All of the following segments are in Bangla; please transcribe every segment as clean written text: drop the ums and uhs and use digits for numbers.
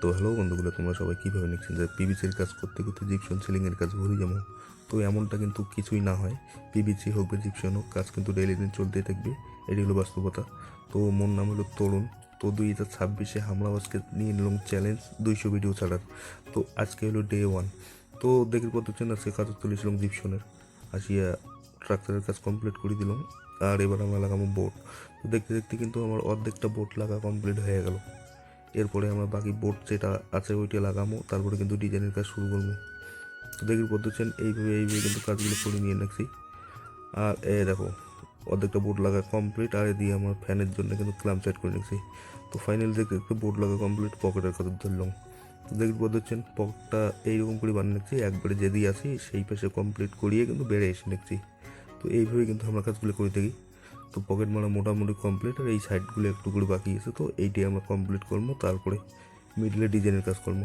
তো হ্যালো বন্ধুগুলো, তোমরা সবাই কীভাবে নিচ্ছেন যে পিভিসির কাজ করতে করতে জিপসন সিলিংয়ের কাজ ভুলে যাবো। তো এমনটা কিন্তু কিছুই না হয়। পিভিসি হোক বা জিপসন হোক, কাজ কিন্তু ডেইলি দিন চলতেই থাকবে। এটি হলো বাস্তবতা। তো মোর নাম হলো তরুণ। তো 2026 আমরা আজকে নিয়ে নিলাম চ্যালেঞ্জ 200 ভিডিও ছাড়ার। তো আজকে হলো ডে 1। তো দেখে করতেছেন আজকে কাজ তুলেছিলাম জিপসনের, আসিয়া ট্রাক্টরের কাজ কমপ্লিট করে দিলাম। আর এবার আমরা লাগাবো বোর্ড। তো দেখতে দেখতে কিন্তু আমার অর্ধেকটা বোর্ড লাগা কমপ্লিট হয়ে গেল। এরপরে আমরা বাকি বোর্ড যেটা আছে ওইটা লাগাবো, তারপরে কিন্তু ডিজাইনের কাজ শুরু করবো। তো দেখি বলতেছেন এইভাবে কিন্তু কাজগুলো করে নিয়ে রাখছি। আর দেখো, অর্ধেকটা বোর্ড লাগা কমপ্লিট। আর দিয়ে আমার ফ্যানের জন্য কিন্তু ক্ল্যাম্প সেট করে নিচ্ছি। তো ফাইনালি দেখতে দেখতে বোর্ড লাগা কমপ্লিট, পকেটের কথা ধরলাম। তো দেখি বলতেছেন পকেটটা এইরকম করে বানিয়ে নিচ্ছি, একবারে যেদি আসি সেই পাশে কমপ্লিট করিয়ে কিন্তু বেড়ে এসে নিচ্ছি। তো এইভাবে কিন্তু আমরা কাজগুলো করে থাকি। তো পকেট মারা মোটামুটি কমপ্লিট, আর এই সাইডগুলো একটু করে বাকি আছে। তো এইটাই আমরা কমপ্লিট করবো, তারপরে মিডলে ডিজাইনের কাজ করবো।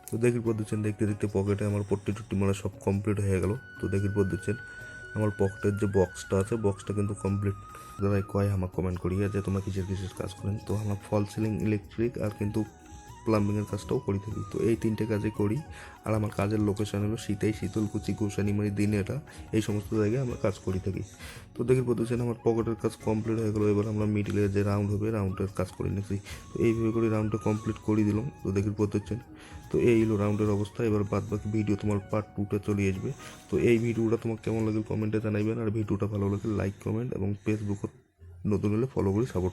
তো দেখির পর দিচ্ছেন দেখতে দেখতে পকেটে আমার পট্টি টুট্টি মারা সব কমপ্লিট হয়ে গেল। তো দেখির পর দিচ্ছেন আমার পকেটের যে বক্সটা আছে, বক্সটা কিন্তু কমপ্লিট। যারা কয় আমার কমেন্ট করিয়া যে তোমরা কিসের কিসের কাজ করেন, তো আমার ফল সিলিং, ইলেকট্রিক আর কিন্তু প্লাম্বিংয়ের কাজটাও করে থাকি। তো এই তিনটে কাজই করি। আর আমার কাজের লোকেশন হলো শীতাই, শীতলকুচি, গোসানিমারি, দিনেটা, এই সমস্ত জায়গায় আমরা কাজ করে থাকি। তো দেখি বলতেছেন আমার পকেটের কাজ কমপ্লিট হয়ে গেলো। এবার আমরা মিডিলে যে রাউন্ড হবে রাউন্ডের কাজ করে নিচ্ছি। তো এইভাবে করে রাউন্ডটা কমপ্লিট করে দিলাম। তো দেখি বলতেছেন তো এই হলো রাউন্ডের অবস্থা। এবার বাদ বাকি ভিডিও তোমার পার্ট 2তে চলে আসবে। তো এই ভিডিওটা তোমার কেমন লাগে কমেন্টে জানাইবেন। আর ভিডিওটা ভালো লাগে লাইক, কমেন্ট এবং ফেসবুকত নতুন হলে ফলো করে সাপোর্ট।